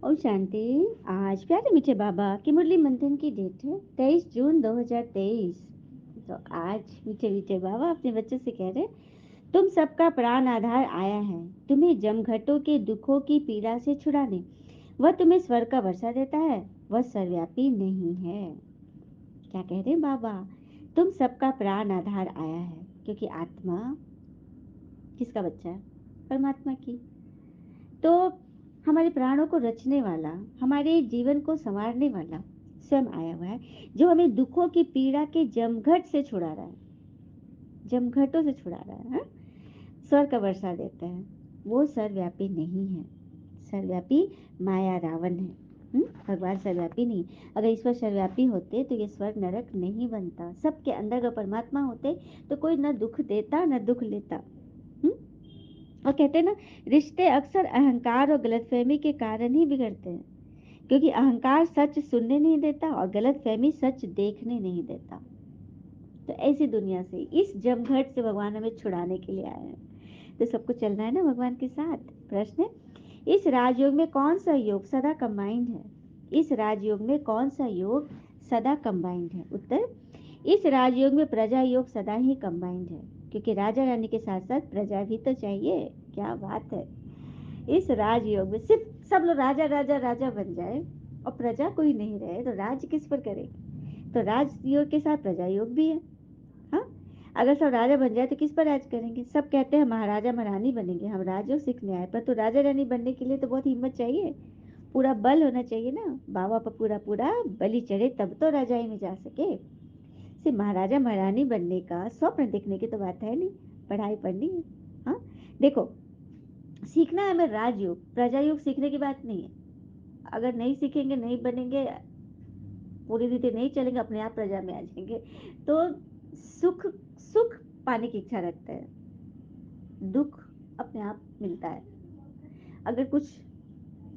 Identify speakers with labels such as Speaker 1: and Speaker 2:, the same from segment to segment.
Speaker 1: ओम शांति। आज प्यारे मीठे बाबा की मुरली मंथन की डेट है 23 जून 2023। तो आज मीठे मीठे बाबा अपने बच्चों से कह रहे, तुम सबका प्राण आधार आया है तुम्हें जमघटों के दुखों की पीड़ा से छुड़ाने। वह तुम्हें स्वर्ग का वर्षा देता है, वह सर्वव्यापी नहीं है। क्या कह रहे बाबा? तुम सबका प्राण आधार आया है, क्योंकि आत्मा किसका बच्चा है? परमात्मा की। तो हमारे प्राणों को रचने वाला, हमारे जीवन को संवारने वाला स्वयं आया हुआ है, जो हमें दुखों की पीड़ा के जमघट से छुड़ा रहा है, जमघटों से छुड़ा रहा है, हाँ? स्वर्ग का वर्षा देता है। वो सर्वव्यापी नहीं है। सर्वव्यापी माया रावण है। भगवान सर्वव्यापी नहीं। अगर ईश्वर सर्वव्यापी होते तो ये स्वर्ग नरक नहीं बनता। सबके अंदर अगर परमात्मा होते तो कोई न दुख देता न दुख लेता। और कहते हैं ना, रिश्ते अक्सर अहंकार और गलतफहमी के कारण ही बिगड़ते हैं, क्योंकि अहंकार सच सुनने नहीं देता और गलतफहमी सच देखने नहीं देता। तो ऐसी दुनिया से, इस जमघट से भगवान हमें छुड़ाने के लिए आए हैं। तो सबको चलना है ना भगवान के साथ। प्रश्न है, इस राजयोग में कौन सा योग सदा कंबाइंड है? इस राजयोग में कौन सा योग सदा कंबाइंड है? उत्तर, इस राजयोग में प्रजा योग सदा ही कंबाइंड है, क्योंकि राजा रानी के साथ साथ प्रजा भी तो चाहिए। क्या बात है! इस राजयोग में सिर्फ सब लोग राजा राजा राजा बन जाए और प्रजा कोई नहीं रहे तो राज किस पर करेंगे? तो राजयोग के साथ प्रजा योग भी है। हाँ, अगर सब राजा बन जाए तो किस पर राज करेंगे? सब कहते हैं महाराजा महारानी बनेंगे, हम राजयोग सीखने आए, पर तो राजा रानी बनने के लिए तो बहुत हिम्मत चाहिए, पूरा बल होना चाहिए ना। बाबा पर पूरा पूरा बलि चढ़े तब तो राजाई में जा सके। सिर्फ महाराजा महारानी बनने का स्वप्न देखने की तो बात है नहीं, पढ़ाई पढ़नी है। हाँ, देखो, सीखना है हमें राजयोग, प्रजा योग सीखने की बात नहीं है। अगर नहीं सीखेंगे, नहीं बनेंगे, पूरी रीति नहीं चलेंगे, अपने आप प्रजा में आ जाएंगे। तो सुख सुख पाने की इच्छा रखते हैं, दुख अपने आप मिलता है। अगर कुछ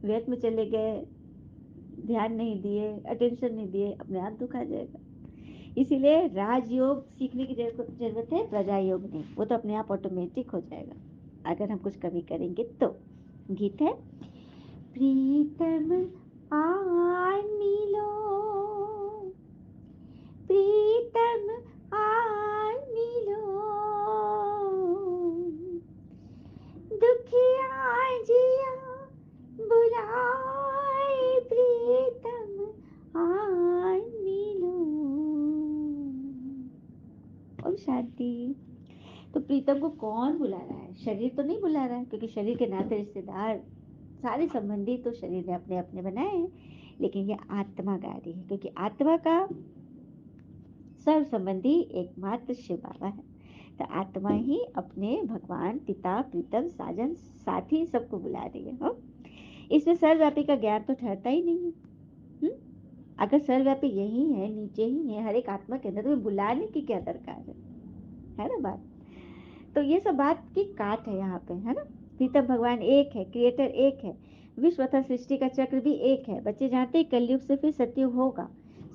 Speaker 1: व्यर्थ में चले गए, ध्यान नहीं दिए, अटेंशन नहीं दिए, अपने आप दुख आ जाएगा। इसीलिए राजयोग सीखने की जरूरत है, प्रजा योग नहीं। वो तो अपने आप ऑटोमेटिक हो जाएगा अगर हम कुछ कमी करेंगे तो। गीत है, प्रीतम आन मिलो, प्रीतम आन मिलो, दुखिया जिया बुलाए, प्रीतम आन मिलो। और शांति। तो प्रीतम को कौन बुला रहा है? शरीर तो नहीं बुला रहा है, क्योंकि शरीर के नाते रिश्तेदार सारे संबंधी तो शरीर ने अपने अपने बनाए हैं, लेकिन ये आत्मा गा रही है, क्योंकि आत्मा का सर्व संबंधी एकमात्र शिव बाबा है। तो आत्मा ही अपने भगवान पिता प्रीतम साजन साथी सबको बुला रही है। हाँ? इसमें सर्वव्यापी का ज्ञान तो ठहरता ही नहीं है। हम्म? अगर सर्वव्यापी यही है, नीचे ही है हर एक आत्मा के अंदर, तो बुलाने की क्या दरकार है ना बात? तो ये सब बात की काट है यहाँ पे, है ना। प्रीतम भगवान एक है, क्रिएटर एक है, विश्व तथा सृष्टि का चक्र भी एक है। बच्चे जानते हैं कलयुग से फिर सतयुग होगा,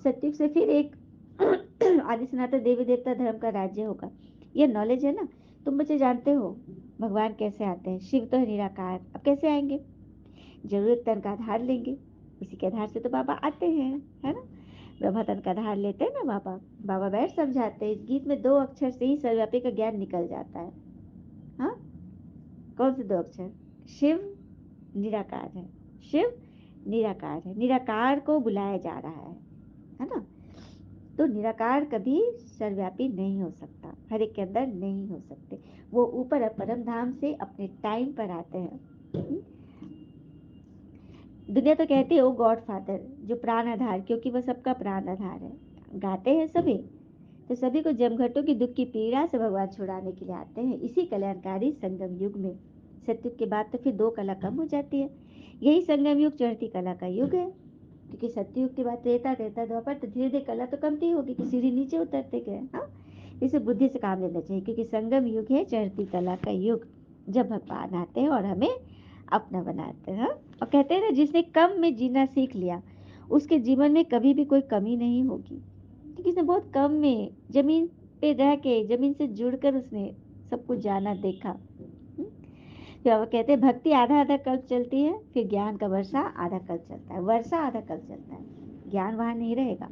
Speaker 1: सतयुग से फिर एक आदि सनातन देवी देवता धर्म का राज्य होगा। ये नॉलेज है ना। तुम बच्चे जानते हो भगवान कैसे आते हैं? शिव तो है निराकार, अब कैसे आएंगे? जरूरत तन का आधार लेंगे, उसी के आधार से तो बाबा आते हैं, है ना। ब्रह्मा तन का आधार लेते हैं ना बाबा। बाबा बैठ समझाते हैं, इस गीत में 2 अक्षर से ही सर्वव्यापी का ज्ञान निकल जाता है। हाँ, कौन से 2 अक्षर? शिव निराकार है, शिव निराकार है, निराकार को बुलाया जा रहा है ना। तो निराकार कभी सर्वव्यापी नहीं हो सकता, हर एक के अंदर नहीं हो सकते। वो ऊपर परम धाम से अपने टाइम पर आते हैं। दुनिया तो कहती है ओ गॉड फादर, जो प्राण आधार, क्योंकि वह सबका प्राण आधार है। गाते हैं सभी। तो सभी को जमघटों की दुख की पीड़ा से भगवान छुड़ाने के लिए आते हैं, इसी कल्याणकारी संगम युग में। सतयुग के बाद तो फिर 2 कला कम हो जाती है। यही संगम युग चढ़ती कला का युग है, क्योंकि सतयुग के बाद त्रेता त्रेता द्वापर, तो धीरे धीरे कला तो कमती होगी कि सीढ़ी नीचे उतरते गए। हाँ, इसे बुद्धि से काम लेना चाहिए, क्योंकि संगम युग है चढ़ती कला का युग, जब भगवान आते हैं और हमें अपना बनाते हैं। और कहते हैं ना, जिसने कम में जीना सीख लिया उसके जीवन में कभी भी कोई कमी नहीं होगी, क्योंकि उसने बहुत कम में जमीन पे रह के, जमीन से जुड़कर उसने सब कुछ जाना देखा। फिर बाबा कहते हैं भक्ति आधा आधा कल्प चलती है, फिर ज्ञान का वर्षा आधा कल्प चलता है, वर्षा आधा कल्प चलता है, ज्ञान वहां नहीं रहेगा।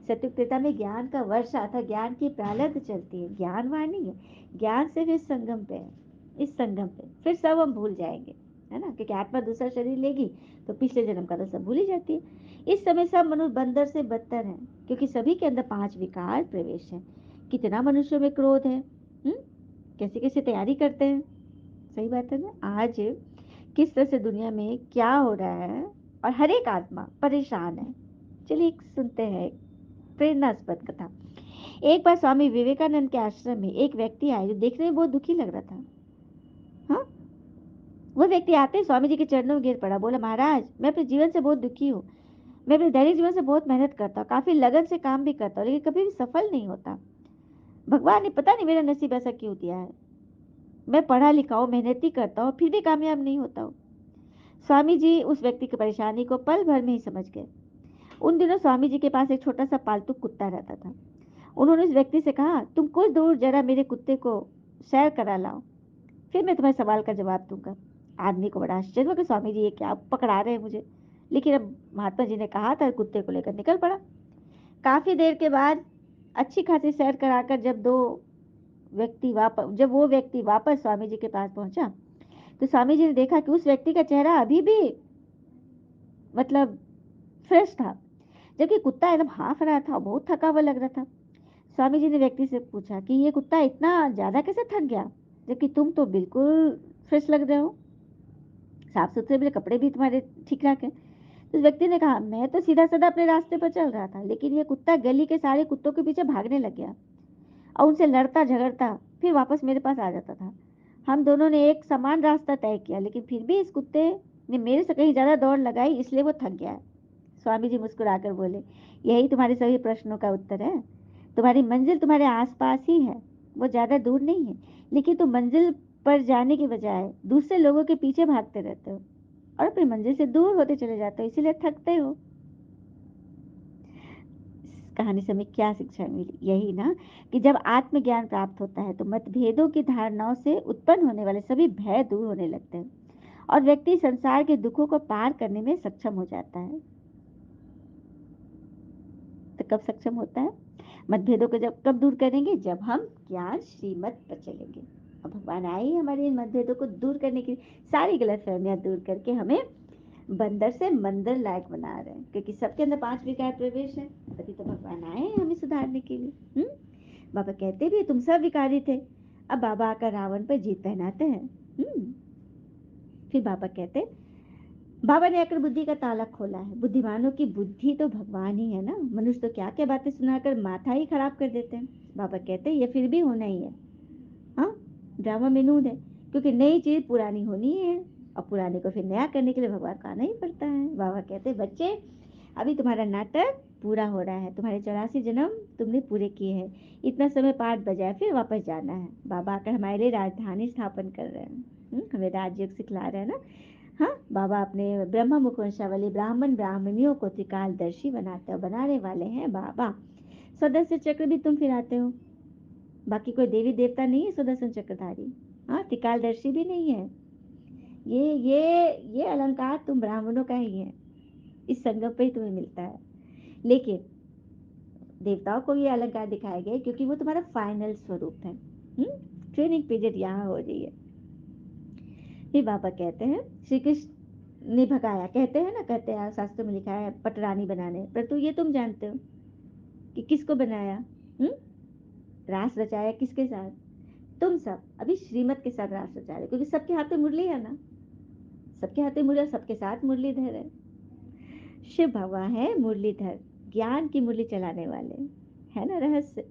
Speaker 1: सत्युग त्रेता में ज्ञान का वर्षा अर्थात ज्ञान की प्रारब्ध चलती है, ज्ञान वहां नहीं है। ज्ञान सिर्फ इस संगम पे है, इस संगम पे फिर सब हम भूल जाएंगे, है ना, क्योंकि आत्मा दूसरा शरीर लेगी तो पिछले जन्म का तो सब भूल ही जाती है। इस समय सब मनुष्य बंदर से बदतर हैं, क्योंकि सभी के अंदर 5 विकार प्रवेश है। कितना मनुष्यों में क्रोध है, कैसे कैसे तैयारी करते हैं। सही बात है ना। आज किस तरह से दुनिया में क्या हो रहा है और हर एक आत्मा परेशान है। चलिए सुनते हैं प्रेरणास्पद कथा। एक बार स्वामी विवेकानंद के आश्रम में एक व्यक्ति आया जो देखने में बहुत दुखी लग रहा था। हाँ, वो व्यक्ति आते ही स्वामी जी के चरणों में गिर पड़ा, बोला महाराज मैं अपने जीवन से बहुत दुखी हूँ। मैं अपने दैनिक जीवन से बहुत मेहनत करता हूँ, काफी लगन से काम भी करता हूँ, लेकिन कभी भी सफल नहीं होता। भगवान ने पता नहीं मेरा नसीब ऐसा क्यों दिया है। मैं पढ़ा लिखा हूँ, मेहनती करता हूँ, फिर भी कामयाब नहीं होता हूँ। स्वामी जी उस व्यक्ति की परेशानी को पल भर में ही समझ गए। उन दिनों स्वामी जी के पास एक छोटा सा पालतू कुत्ता रहता था। उन्होंने उस व्यक्ति से कहा तुम कुछ दूर जरा मेरे कुत्ते को सैर करा लाओ, फिर मैं तुम्हारे सवाल का जवाब दूंगा। आदमी को बड़ा आश्चर्य हुआ कि स्वामी जी ये क्या पकड़ा रहे हैं मुझे, लेकिन अब महात्मा जी ने कहा था, कुत्ते को लेकर निकल पड़ा। काफी देर के बाद अच्छी खासी सैर कराकर जब वो व्यक्ति वापस स्वामी जी के पास पहुंचा तो स्वामी जी ने देखा कि उस व्यक्ति का चेहरा अभी भी मतलब फ्रेश था, जबकि कुत्ता एकदम हाफ रहा था, बहुत थका हुआ लग रहा था। स्वामी जी ने व्यक्ति से पूछा कि ये कुत्ता इतना ज्यादा कैसे थक गया, जबकि तुम तो बिल्कुल फ्रेश लग रहे हो, साफ सुथरे भी कपड़े भी तुम्हारे ठीक ठाक है। तो उस व्यक्ति ने कहा मैं तो सीधा साधा अपने रास्ते पर चल रहा था, लेकिन ये कुत्ता गली के सारे कुत्तों के पीछे भागने लग गया और उनसे लड़ता झगड़ता फिर वापस मेरे पास आ जाता था। हम दोनों ने एक समान रास्ता तय किया, लेकिन फिर भी इस कुत्ते ने मेरे से कहीं ज्यादा दौड़ लगाई, इसलिए वो थक गया है। स्वामी जी मुस्कुराकर बोले यही तुम्हारे सभी प्रश्नों का उत्तर है। तुम्हारी मंजिल तुम्हारे आसपास ही है, वो ज्यादा दूर नहीं है, लेकिन तुम मंजिल पर जाने के बजाय दूसरे लोगों के पीछे भागते रहते हो और अपनी मंजिल से दूर होते चले जाते हो, इसीलिए थकते हो। इस कहानी से हमें क्या शिक्षा मिली, यही ना कि जब आत्मज्ञान प्राप्त होता है तो मतभेदों की धारणाओं से उत्पन्न होने वाले सभी भय दूर होने लगते हैं और व्यक्ति संसार के दुखों को पार करने में सक्षम हो जाता है। तो कब सक्षम होता है? मतभेदों को जब कब दूर करेंगे, जब हम ज्ञान श्रीमत पर चलेंगे। अब भगवान आए हमारे इन मतभेदों को दूर करने के लिए, सारी गलतफहमियां दूर करके हमें बंदर से मंदिर लायक बना रहे हैं, क्योंकि सबके अंदर 5 विकार प्रवेश है, तभी तो भगवान आए हैं हमें सुधारने के लिए। बाबा कहते भी तुम सब विकारी थे, अब बाबा आकर रावण पर जीत पहनाते हैं। फिर बाबा कहते बाबा ने आकर बुद्धि का ताला खोला है। बुद्धिमानों की बुद्धि तो भगवान ही है ना, मनुष्य तो क्या क्या बातें सुनाकर माथा ही खराब कर देते हैं। बाबा कहते हैं ये फिर भी होना ही है। हाँ, ड्रामा में नून है, क्योंकि नई चीज पुरानी होनी है और पुराने को फिर नया करने के लिए भगवान को आना ही पड़ता है। बाबा कहते हैं बच्चे अभी तुम्हारा नाटक पूरा हो रहा है, तुम्हारे 84 जन्म तुमने पूरे किए हैं, इतना समय पाठ बजाय फिर वापस जाना है। बाबा आकर हमारे लिए राजधानी स्थापन कर रहे हैं, हमें राजयोग सिखला रहे हैं ना। हाँ, बाबा अपने ब्रह्म मुख वंशावली ब्राह्मण ब्राह्मणियों को त्रिकालदर्शी बनाते हो, बनाने वाले हैं बाबा। सदस्य चक्र भी तुम फिराते हो, बाकी कोई देवी देवता नहीं है सुदर्शन चक्रधारी। हाँ, त्रिकालदर्शी भी नहीं है। ये अलंकार तुम ब्राह्मणों का ही है, इस संगम पे ही तुम्हें मिलता है। लेकिन देवताओं को ये अलंकार दिखाए गए क्योंकि वो तुम्हारा फाइनल स्वरूप है। ट्रेनिंग पीरियड यहाँ हो रही है। फिर बाबा कहते हैं श्री कृष्ण ने भगाया, कहते हैं ना, कहते हैं शास्त्र में लिखा है पटरानी बनाने, परंतु ये तुम जानते हो कि किसको बनाया, रास रचाया किसके साथ? तुम सब अभी श्रीमत के साथ रास रचा रहे, क्योंकि सबके हाथ में मुरली है ना, सबके हाथ में मुरली, सबके साथ मुरलीधर है। शिव भगवान है मुरलीधर, ज्ञान की मुरली चलाने वाले, है ना रहस्य।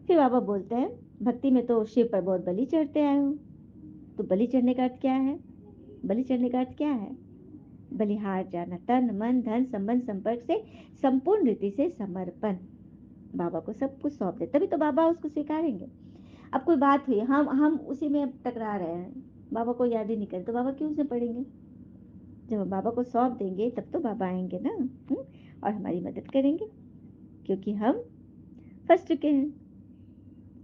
Speaker 1: फिर बाबा बोलते हैं भक्ति में तो शिव पर बहुत बलि चढ़ते आए हो। तो बलि चढ़ने का अर्थ क्या है? बलि चढ़ने का अर्थ क्या है? बलिहार जाना, तन मन धन संबंध संपर्क से संपूर्ण रीति से समर्पण, बाबा को सब कुछ सौंप दे, तभी तो बाबा उसको स्वीकारेंगे। अब कोई बात हुई, हम उसी में टकरा रहे हैं, बाबा को याद ही नहीं करें, तो बाबा क्यों से पढ़ेंगे? जब हम बाबा को सौंप देंगे तब तो बाबा आएंगे ना, और हमारी मदद करेंगे, क्योंकि हम फंस चुके हैं।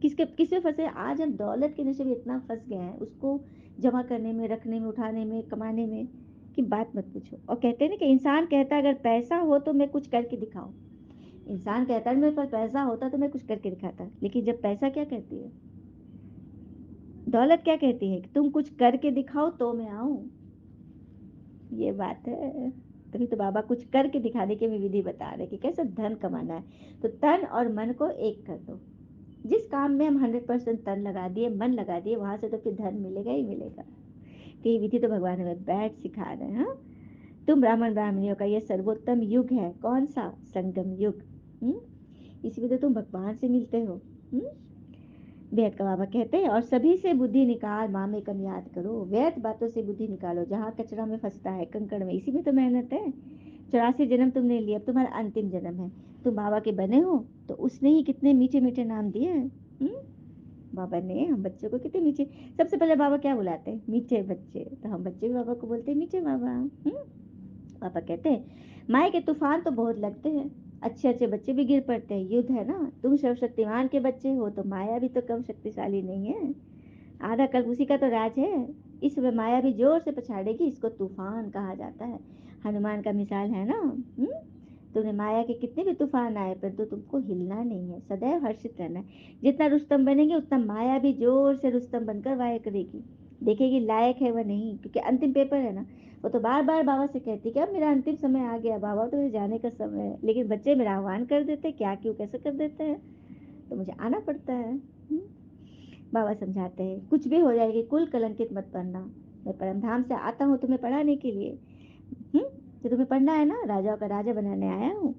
Speaker 1: किसमें फंसे? आज हम दौलत के नशे में इतना फंस गए हैं, उसको जमा करने में, रखने में, उठाने में, कमाने में, की बात मत पूछो। और कहते हैं ना कि इंसान कहता है अगर पैसा हो तो मैं कुछ करके दिखाऊं। इंसान कहता है मेरे पास पैसा होता तो मैं कुछ करके दिखाता, लेकिन जब पैसा क्या कहती है, दौलत क्या कहती है कि तुम कुछ करके दिखाओ तो मैं आऊं। ये बात है। तभी तो बाबा कुछ करके दिखाने की भी विधि बता रहे कि कैसे धन कमाना है। तो तन और मन को एक कर दो। जिस काम में हम 100% तन लगा दिए, मन लगा दिए, वहां से तो फिर धन मिलेगा ही मिलेगा। तो ये विधि तो भगवान हमें बैठ सिखा रहे हैं। हाँ? तुम ब्राह्मण ब्राह्मणियों का ये सर्वोत्तम युग है। कौन सा? संगम युग। हम्म? इसी में तो तुम भगवान से मिलते हो। हम्म? वेद का बाबा कहते हैं और सभी से बुद्धि निकाल, माँ में कम याद करो। व्यर्थ बातों से बुद्धि निकालो, जहाँ कचरा में फंसता है, कंकड़ में, इसी में तो मेहनत है। 84 जन्म तुमने लिए, अब तुम्हारा अंतिम जन्म है। तुम बाबा के बने हो तो उसने ही कितने मीठे मीठे नाम दिए हैं। बाबा ने हम बच्चों को कितने मीठे, सबसे पहले बाबा क्या बुलाते हैं? मीठे बच्चे। तो हम बच्चे भी बाबा को बोलते हैं मीठे बाबा। पापा कहते हैं माए के तूफान तो बहुत लगते हैं, अच्छे अच्छे बच्चे भी गिर पड़ते हैं, युद्ध है ना। तुम सर्वशक्तिमान के बच्चे हो तो माया भी तो कम शक्तिशाली नहीं है। आधा कल्प उसी का तो राज है। इस समय माया भी जोर से पछाड़ेगी, इसको तूफान कहा जाता है। हनुमान का मिसाल है ना। तुमने माया के कितने भी तूफान आए परंतु तुमको हिलना नहीं है, सदैव हर्षित रहना है। जितना रुस्तम बनेंगे उतना माया भी जोर से रुस्तम बनकर वाय करेगी, देखेगी लायक है वह नहीं, क्योंकि अंतिम पेपर है ना। वो तो बार बार बाबा से कहती कि अब मेरा अंतिम समय आ गया बाबा, तो मेरे जाने का समय है, लेकिन बच्चे मेरा आह्वान कर देते, क्या क्यों कैसे कर देते हैं, तो मुझे आना पड़ता है। बाबा समझाते हैं कुछ भी हो जाएगी, कुल कलंकित मत बनना। मैं परमधाम से आता हूँ तुम्हें पढ़ाने के लिए। तो तुम्हें पढ़ना है ना, राजाओं का राजा बनाने आया हूँ।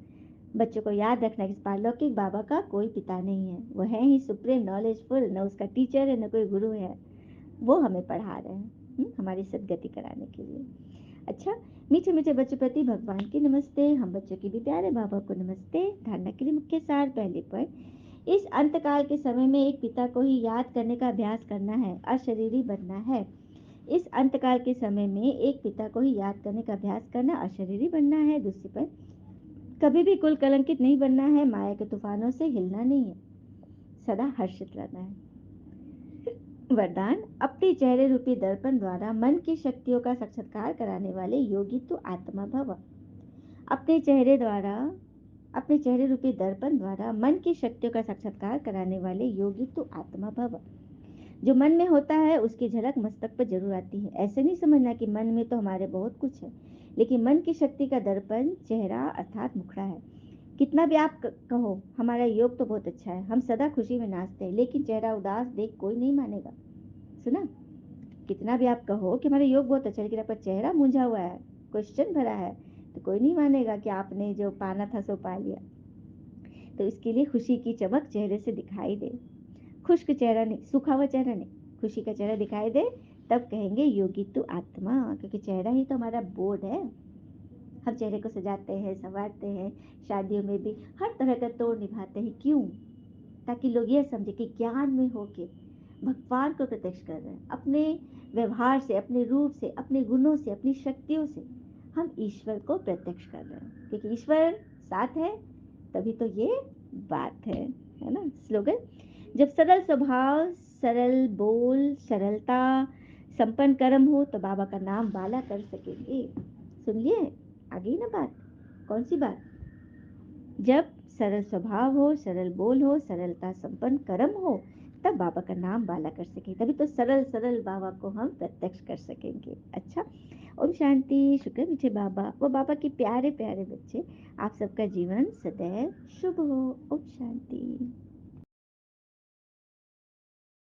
Speaker 1: बच्चों को याद रखना कि इस पारलौकिक बाबा का कोई पिता नहीं है, वो है ही सुप्रीम नॉलेजफुल, न उसका टीचर है न कोई गुरु है। वो हमें पढ़ा रहे हैं हमारी सदगति कराने के लिए। अच्छा, मीठे मीठे बच्चों प्रति भगवान की नमस्ते। हम बच्चों की भी प्यारे बाबा को नमस्ते। धारणा के लिए मुख्य सार पहले पर, इस अंतकाल के समय में एक पिता को ही याद करने का अभ्यास करना है, अशरीरी बनना है। इस अंतकाल के समय में एक पिता को ही याद करने का अभ्यास करना, अशरीरी बनना है। दूसरी पर, कभी भी कुल कलंकित नहीं बनना है, माया के तूफानों से हिलना नहीं है, सदा हर्षित रहना है। वरदान, अपने चेहरे रूपी दर्पण द्वारा मन की शक्तियों का साक्षात्कार कराने वाले योगी तो आत्मा भव। अपने चेहरे द्वारा, अपने चेहरे रूपी दर्पण द्वारा मन की शक्तियों का साक्षात्कार कराने वाले योगी तो आत्मा भव। जो मन में होता है उसकी झलक मस्तक पर जरूर आती है। ऐसे नहीं समझना कि मन में तो हमारे बहुत कुछ है, लेकिन मन की शक्ति का दर्पण चेहरा अर्थात मुखड़ा है। कितना भी आप कहो हमारा योग तो बहुत अच्छा है, हम सदा खुशी में नाचते हैं, लेकिन चेहरा उदास देख कोई नहीं मानेगा। सुना? कितना भी आप कहो कि हमारा योग बहुत अच्छा है, लेकिन आपका चेहरा मुंझा हुआ है, क्वेश्चन भरा है, तो कोई नहीं मानेगा कि आपने जो पाना था सो पा लिया। तो इसके लिए खुशी की चमक चेहरे से दिखाई दे। खुश्क चेहरा नहीं, सूखा हुआ चेहरा नहीं, खुशी का चेहरा दिखाई दे, तब कहेंगे योगी तू आत्मा। क्योंकि चेहरा ही तो हमारा बोर्ड है। हम चेहरे को सजाते हैं, संवारते हैं, शादियों में भी हर तरह का तोड़ निभाते हैं। क्यों? ताकि लोग ये समझे कि ज्ञान में होके भगवान को प्रत्यक्ष कर रहे हैं। अपने व्यवहार से, अपने रूप से, अपने गुणों से, अपनी शक्तियों से हम ईश्वर को प्रत्यक्ष कर रहे हैं, क्योंकि ईश्वर साथ है, तभी तो ये बात है ना। स्लोगन, जब सरल स्वभाव, सरल बोल, सरलता, संपन्न कर्म हो तो बाबा का नाम वाला कर सकेंगे। सुनिए आगे ना बात, कौन सी बात? जब सरल स्वभाव हो, सरल बोल हो, सरलता संपन्न कर्म हो, तब बाबा का नाम वाला कर सकेंगे, तभी तो सरल सरल बाबा को हम प्रत्यक्ष कर सकेंगे। अच्छा, ओम शांति। शुक्र मीठे बाबा वो बाबा के प्यारे प्यारे बच्चे, आप सबका जीवन सदैव शुभ हो। ओम शांति।